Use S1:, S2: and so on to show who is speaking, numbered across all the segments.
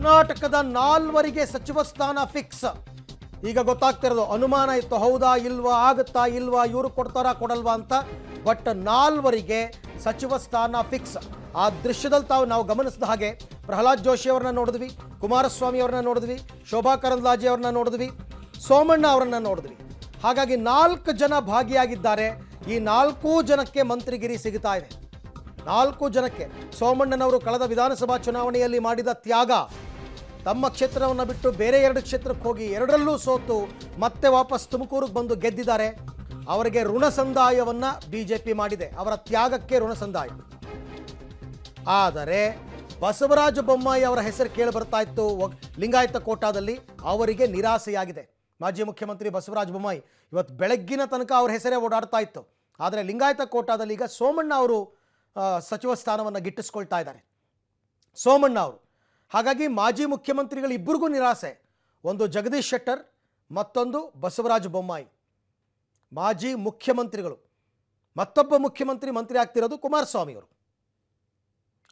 S1: ಕರ್ನಾಟಕದ 4 ಸಚಿವ ಸ್ಥಾನ ಫಿಕ್ಸ್. ಈಗ ಗೊತ್ತಾಗ್ತಿರೋದು, ಅನುಮಾನ ಇತ್ತು, ಹೌದಾ ಇಲ್ವಾ, ಆಗುತ್ತಾ ಇಲ್ವಾ, ಇವರು ಕೊಡ್ತಾರಾ ಕೊಡಲ್ವಾ ಅಂತ. ಬಟ್ 4 ಸಚಿವ ಸ್ಥಾನ ಫಿಕ್ಸ್. ಆ ದೃಶ್ಯದಲ್ಲಿ ನಾವು ಗಮನಿಸಿದ ಹಾಗೆ ಪ್ರಹ್ಲಾದ್ ಜೋಶಿ ಅವರನ್ನ ನೋಡಿದ್ವಿ, ಕುಮಾರಸ್ವಾಮಿ ಅವರನ್ನ ನೋಡಿದ್ವಿ, ಶೋಭಾ ಕರಂದ್ಲಾಜೆ ಅವರನ್ನ ನೋಡಿದ್ವಿ, ಸೋಮಣ್ಣ ಅವರನ್ನ ನೋಡಿದ್ವಿ. ಹಾಗಾಗಿ 4 ಜನ ಭಾಗಿಯಾಗಿದ್ದಾರೆ. ಈ 4 ಜನಕ್ಕೆ ಮಂತ್ರಿಗಿರಿ ಸಿಗುತ್ತಾ ಇದೆ. 4 ಜನಕ್ಕೆ. ಸೋಮಣ್ಣನವರು ಕಳೆದ ವಿಧಾನಸಭಾ ಚುನಾವಣೆಯಲ್ಲಿ ಮಾಡಿದ ತ್ಯಾಗ, ತಮ್ಮ ಕ್ಷೇತ್ರವನ್ನು ಬಿಟ್ಟು ಬೇರೆ 2 ಕ್ಷೇತ್ರಕ್ಕೆ ಹೋಗಿ 2ರಲ್ಲೂ ಸೋತು ಮತ್ತೆ ವಾಪಸ್ ತುಮಕೂರಿಗೆ ಬಂದು ಗೆದ್ದಿದ್ದಾರೆ. ಅವರಿಗೆ ಋಣ ಸಂದಾಯವನ್ನು ಬಿಜೆಪಿ ಮಾಡಿದೆ, ಅವರ ತ್ಯಾಗಕ್ಕೆ ಋಣ ಸಂದಾಯ. ಆದರೆ ಬಸವರಾಜ ಬೊಮ್ಮಾಯಿ ಅವರ ಹೆಸರು ಕೇಳಿ ಬರ್ತಾ ಇತ್ತು ಲಿಂಗಾಯತ ಕೋಟಾದಲ್ಲಿ, ಅವರಿಗೆ ನಿರಾಸೆಯಾಗಿದೆ. ಮಾಜಿ ಮುಖ್ಯಮಂತ್ರಿ ಬಸವರಾಜ ಬೊಮ್ಮಾಯಿ ಇವತ್ತು ಬೆಳಗ್ಗಿನ ತನಕ ಅವ್ರ ಹೆಸರೇ ಓಡಾಡ್ತಾ ಇತ್ತು. ಆದರೆ ಲಿಂಗಾಯತ ಕೋಟಾದಲ್ಲಿ ಈಗ ಸೋಮಣ್ಣ ಅವರು ಸಚಿವ ಸ್ಥಾನವನ್ನು ಗಿಟ್ಟಿಸ್ಕೊಳ್ತಾ ಇದ್ದಾರೆ, ಸೋಮಣ್ಣ ಅವರು. ಹಾಗಾಗಿ ಮಾಜಿ ಮುಖ್ಯಮಂತ್ರಿಗಳು ಇಬ್ಬರಿಗೂ ನಿರಾಸೆ. ಒಂದು ಜಗದೀಶ್ ಶೆಟ್ಟರ್, ಮತ್ತೊಂದು ಬಸವರಾಜ ಬೊಮ್ಮಾಯಿ ಮಾಜಿ ಮುಖ್ಯಮಂತ್ರಿಗಳು. ಮತ್ತೊಬ್ಬ ಮುಖ್ಯಮಂತ್ರಿ ಮಂತ್ರಿ ಆಗ್ತಿರೋದು ಕುಮಾರಸ್ವಾಮಿ ಅವರು.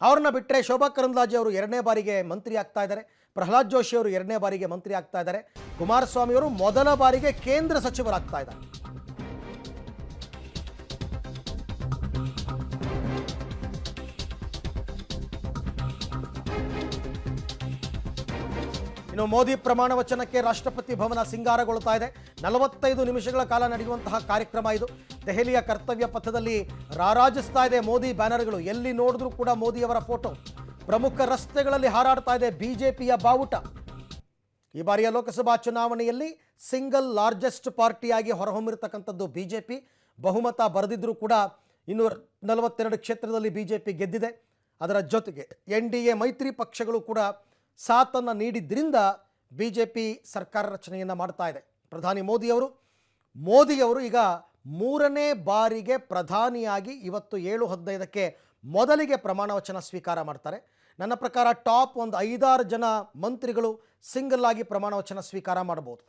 S1: ಅವ್ರನ್ನ ಬಿಟ್ಟರೆ ಶೋಭಾ ಕರಂದ್ಲಾಜೆ ಅವರು 2ನೇ ಬಾರಿಗೆ ಮಂತ್ರಿ ಆಗ್ತಾ ಇದ್ದಾರೆ, ಪ್ರಹ್ಲಾದ್ ಜೋಶಿ ಅವರು 2ನೇ ಬಾರಿಗೆ ಮಂತ್ರಿ ಆಗ್ತಾ ಇದ್ದಾರೆ, ಕುಮಾರಸ್ವಾಮಿ ಅವರು ಮೊದಲ ಬಾರಿಗೆ ಕೇಂದ್ರ ಸಚಿವರಾಗ್ತಾ ಇದ್ದಾರೆ. ಇನ್ನು ಮೋದಿ ಪ್ರಮಾಣ ವಚನಕ್ಕೆ ರಾಷ್ಟ್ರಪತಿ ಭವನ ಸಿಂಗಾರಗೊಳ್ತಾ ಇದೆ. 45 ನಿಮಿಷಗಳ ಕಾಲ ನಡೆಯುವಂತಹ ಕಾರ್ಯಕ್ರಮ ಇದು. ದೆಹಲಿಯ ಕರ್ತವ್ಯ ಪಥದಲ್ಲಿ ರಾರಾಜಿಸ್ತಾ ಇದೆ ಮೋದಿ ಬ್ಯಾನರ್ಗಳು. ಎಲ್ಲಿ ನೋಡಿದ್ರೂ ಕೂಡ ಮೋದಿಯವರ ಫೋಟೋ. ಪ್ರಮುಖ ರಸ್ತೆಗಳಲ್ಲಿ ಹಾರಾಡ್ತಾ ಇದೆ ಬಿಜೆಪಿಯ ಬಾವುಟ. ಈ ಬಾರಿಯ ಲೋಕಸಭಾ ಚುನಾವಣೆಯಲ್ಲಿ ಸಿಂಗಲ್ ಲಾರ್ಜೆಸ್ಟ್ ಪಾರ್ಟಿಯಾಗಿ ಹೊರಹೊಮ್ಮಿರತಕ್ಕಂಥದ್ದು ಬಿಜೆಪಿ. ಬಹುಮತ ಬರೆದಿದ್ರೂ ಕೂಡ 242 ಕ್ಷೇತ್ರದಲ್ಲಿ ಬಿಜೆಪಿ ಗೆದ್ದಿದೆ. ಅದರ ಜೊತೆಗೆ NDA ಮೈತ್ರಿ ಪಕ್ಷಗಳು ಕೂಡ ಸಾಥನ್ನು ನೀಡಿದ್ರಿಂದ ಬಿಜೆಪಿ ಸರ್ಕಾರ ರಚನೆಯನ್ನು ಮಾಡ್ತಾ ಇದೆ. ಪ್ರಧಾನಿ ಮೋದಿಯವರು ಈಗ 3ನೇ ಬಾರಿಗೆ ಪ್ರಧಾನಿಯಾಗಿ ಇವತ್ತು 7:15ಕ್ಕೆ ಮೊದಲಿಗೆ ಪ್ರಮಾಣ ವಚನ ಸ್ವೀಕಾರ ಮಾಡ್ತಾರೆ. ನನ್ನ ಪ್ರಕಾರ ಟಾಪ್ ಒಂದು 5-6 ಜನ ಮಂತ್ರಿಗಳು ಸಿಂಗಲ್ ಆಗಿ ಪ್ರಮಾಣ ವಚನ ಸ್ವೀಕಾರ ಮಾಡಬಹುದು.